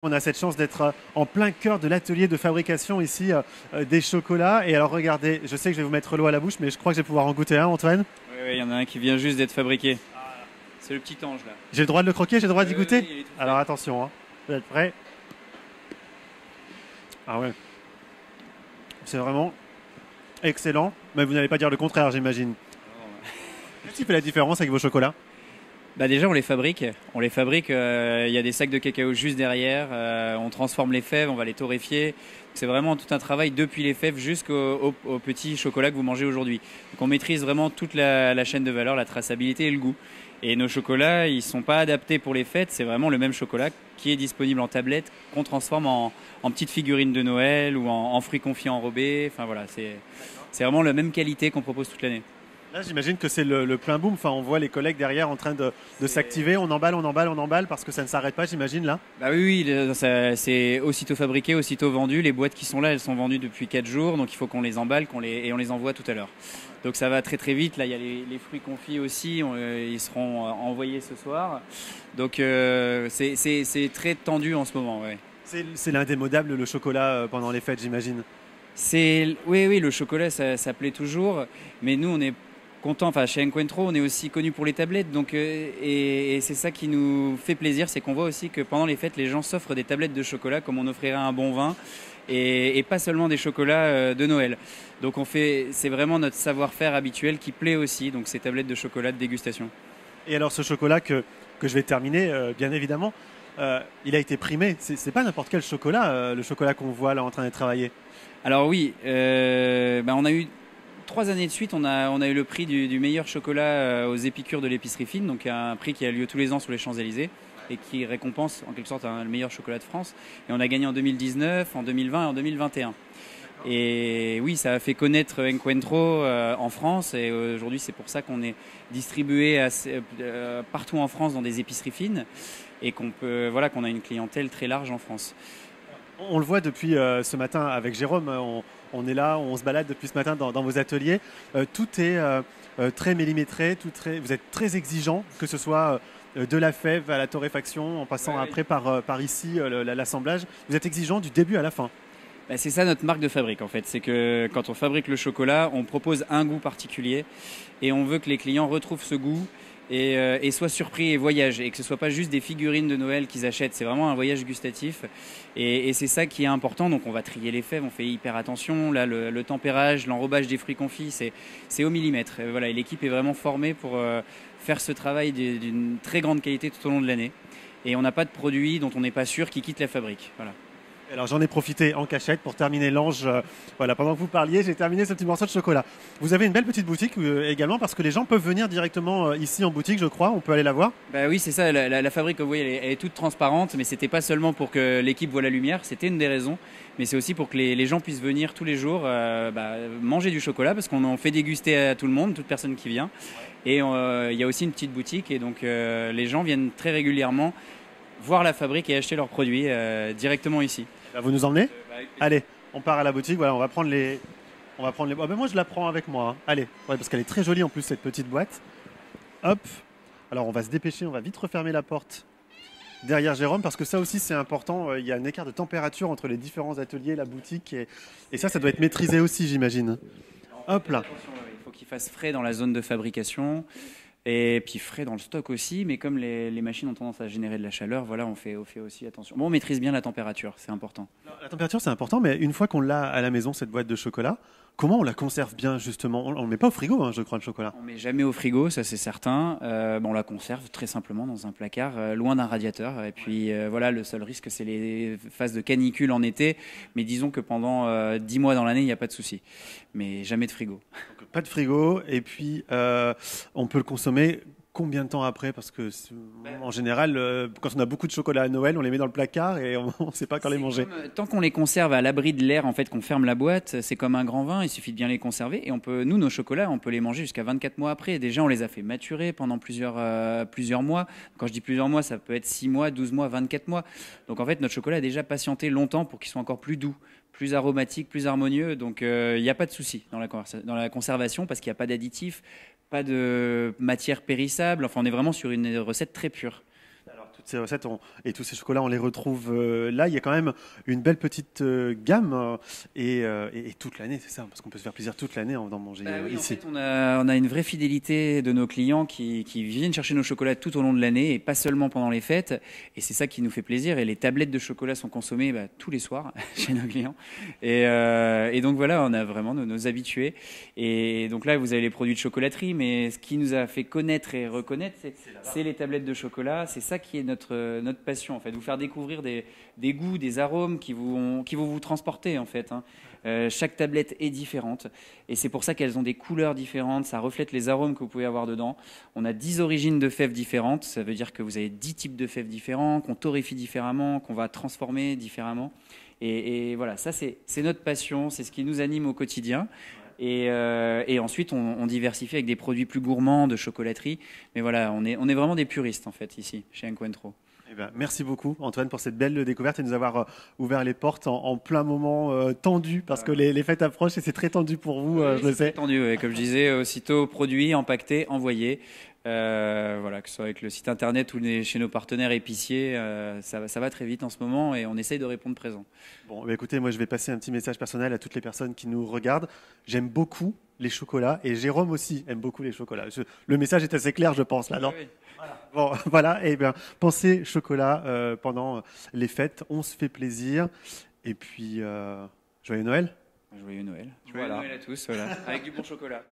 On a cette chance d'être en plein cœur de l'atelier de fabrication ici des chocolats. Et alors regardez, je sais que je vais vous mettre l'eau à la bouche, mais je crois que je vais pouvoir en goûter un, Antoine. Oui, il y en a un qui vient juste d'être fabriqué. C'est le petit ange là. J'ai le droit de le croquer, j'ai le droit d'y goûter. Oui, il est tout fait. Alors attention, hein. Vous êtes prêts? Ah ouais, c'est vraiment excellent. Mais vous n'allez pas dire le contraire, j'imagine. Qu'est-ce qui fait la différence avec vos chocolats? Bah déjà on les fabrique. Il y a des sacs de cacao juste derrière. On transforme les fèves, on va les torréfier. C'est vraiment tout un travail depuis les fèves jusqu'au petit chocolat que vous mangez aujourd'hui. Donc on maîtrise vraiment toute la chaîne de valeur, la traçabilité et le goût. Et nos chocolats, ils sont pas adaptés pour les fêtes. C'est vraiment le même chocolat qui est disponible en tablette, qu'on transforme en petites figurines de Noël ou en fruits confits enrobés. Enfin voilà, c'est vraiment la même qualité qu'on propose toute l'année. Là, j'imagine que c'est le plein boom. Enfin, on voit les collègues derrière en train de s'activer. On emballe, on emballe, on emballe parce que ça ne s'arrête pas, j'imagine, là. Bah oui, c'est aussitôt fabriqué, aussitôt vendu. Les boîtes qui sont là, elles sont vendues depuis 4 jours, donc il faut qu'on les emballe et on les envoie tout à l'heure. Donc ça va très très vite. Là, il y a les fruits confits aussi, ils seront envoyés ce soir. Donc c'est très tendu en ce moment. Ouais. C'est l'indémodable, le chocolat, pendant les fêtes, j'imagine. Oui, le chocolat, ça plaît toujours, mais nous, on est content. Enfin, chez Encuentro, on est aussi connu pour les tablettes, donc et c'est ça qui nous fait plaisir, c'est qu'on voit aussi que pendant les fêtes, les gens s'offrent des tablettes de chocolat comme on offrirait un bon vin, et pas seulement des chocolats de Noël. Donc c'est vraiment notre savoir-faire habituel qui plaît aussi, donc ces tablettes de chocolat de dégustation. Et alors, ce chocolat que je vais terminer, bien évidemment, il a été primé. C'est pas n'importe quel chocolat, le chocolat qu'on voit là en train de travailler. Alors oui, on a eu 3 années de suite, on a eu le prix du meilleur chocolat aux épicures de l'épicerie fine, donc un prix qui a lieu tous les ans sur les Champs-Élysées et qui récompense en quelque sorte le meilleur chocolat de France. Et on a gagné en 2019, en 2020 et en 2021. Et oui, ça a fait connaître Encuentro en France, et aujourd'hui c'est pour ça qu'on est distribué partout en France dans des épiceries fines et qu'on a une clientèle très large en France. On le voit depuis ce matin avec Jérôme. On est là, on se balade depuis ce matin dans vos ateliers. Tout est très millimétré, vous êtes très exigeant, que ce soit de la fève à la torréfaction, en passant après par ici l'assemblage. Vous êtes exigeant du début à la fin. Bah, c'est ça notre marque de fabrique en fait. C'est que quand on fabrique le chocolat, on propose un goût particulier et on veut que les clients retrouvent ce goût et soient surpris et voyagent, et que ce ne soit pas juste des figurines de Noël qu'ils achètent. C'est vraiment un voyage gustatif et c'est ça qui est important. Donc on va trier les fèves, on fait hyper attention. Là, le tempérage, l'enrobage des fruits confits, c'est au millimètre. Et voilà, et l'équipe est vraiment formée pour faire ce travail d'une très grande qualité tout au long de l'année. Et on n'a pas de produit dont on n'est pas sûr qui quitte la fabrique. Voilà. Alors j'en ai profité en cachette pour terminer l'ange. Voilà, pendant que vous parliez, j'ai terminé ce petit morceau de chocolat. Vous avez une belle petite boutique également, parce que les gens peuvent venir directement ici en boutique, je crois. On peut aller la voir. Bah oui, c'est ça. La fabrique, vous voyez, elle est toute transparente, mais c'était pas seulement pour que l'équipe voie la lumière, c'était une des raisons, mais c'est aussi pour que les gens puissent venir tous les jours manger du chocolat, parce qu'on en fait déguster à tout le monde, toute personne qui vient. Et il y a aussi une petite boutique, et donc les gens viennent très régulièrement voir la fabrique et acheter leurs produits directement ici. Vous nous emmenez? Allez, on part à la boutique. Voilà, on va prendre les. Ah ben moi, je la prends avec moi, hein. Allez, ouais, parce qu'elle est très jolie en plus, cette petite boîte. Hop. Alors, on va se dépêcher, on va vite refermer la porte derrière Jérôme, parce que ça aussi, c'est important. Il y a un écart de température entre les différents ateliers, la boutique, et ça doit être maîtrisé aussi, j'imagine. Hop là. Il faut qu'il fasse frais dans la zone de fabrication. Et puis frais dans le stock aussi, mais comme les machines ont tendance à générer de la chaleur, voilà, on fait aussi attention. Bon, on maîtrise bien la température, c'est important. La température, c'est important, mais une fois qu'on l'a à la maison, cette boîte de chocolat, comment on la conserve bien, justement? On ne le met pas au frigo, hein, je crois, le chocolat. On ne met jamais au frigo, ça c'est certain. On la conserve très simplement dans un placard, loin d'un radiateur. Et puis voilà, le seul risque, c'est les phases de canicule en été. Mais disons que pendant 10 mois dans l'année, il n'y a pas de souci. Mais jamais de frigo. Donc, pas de frigo, et puis on peut le consommer combien de temps après? Parce que en général, quand on a beaucoup de chocolat à Noël, on les met dans le placard et on ne sait pas quand les manger. Tant qu'on les conserve à l'abri de l'air, en fait, qu'on ferme la boîte, c'est comme un grand vin, il suffit de bien les conserver. Et nous, nos chocolats, on peut les manger jusqu'à 24 mois après. Déjà, on les a fait maturer pendant plusieurs mois. Quand je dis plusieurs mois, ça peut être 6 mois, 12 mois, 24 mois. Donc en fait, notre chocolat a déjà patienté longtemps pour qu'il soit encore plus doux, plus aromatique, plus harmonieux. Donc il n'y a pas de souci dans la conservation, parce qu'il n'y a pas d'additifs, pas de matière périssable. Enfin, on est vraiment sur une recette très pure. Alors toutes ces recettes et tous ces chocolats, on les retrouve là. Il y a quand même une belle petite gamme et toute l'année, c'est ça, parce qu'on peut se faire plaisir toute l'année en venant manger Oui, en ici. fait, on a une vraie fidélité de nos clients qui viennent chercher nos chocolats tout au long de l'année et pas seulement pendant les fêtes. Et c'est ça qui nous fait plaisir. Et les tablettes de chocolat sont consommées tous les soirs chez nos clients. Et donc voilà, on a vraiment nos habitués. Et donc là, vous avez les produits de chocolaterie, mais ce qui nous a fait connaître et reconnaître, c'est les tablettes de chocolat. C'est ça qui est notre passion, en fait. Vous faire découvrir des goûts, des arômes qui vont vous transporter, en fait, hein. Chaque tablette est différente et c'est pour ça qu'elles ont des couleurs différentes, ça reflète les arômes que vous pouvez avoir dedans. On a 10 origines de fèves différentes, ça veut dire que vous avez 10 types de fèves différents, qu'on torréfie différemment, qu'on va transformer différemment. Et voilà, ça c'est notre passion, c'est ce qui nous anime au quotidien. Et ensuite, on diversifie avec des produits plus gourmands, de chocolaterie. Mais voilà, on est vraiment des puristes en fait ici, chez Encuentro. Eh ben, merci beaucoup Antoine pour cette belle découverte et nous avoir ouvert les portes en plein moment tendu parce que les fêtes approchent et c'est très tendu pour vous, je le sais. C'est tendu, ouais. Comme je disais, aussitôt produit, empaqueté, envoyé. Voilà, que ce soit avec le site internet ou chez nos partenaires épiciers, ça va très vite en ce moment et on essaye de répondre présent. Bon, bah écoutez, moi je vais passer un petit message personnel à toutes les personnes qui nous regardent. J'aime beaucoup les chocolats et Jérôme aussi aime beaucoup les chocolats. Le message est assez clair, je pense, là, non? Oui. Bon, voilà, et bien, pensez chocolat pendant les fêtes, on se fait plaisir. Et puis, joyeux Noël. Joyeux Noël. Joyeux Noël à tous, voilà. Avec du bon chocolat.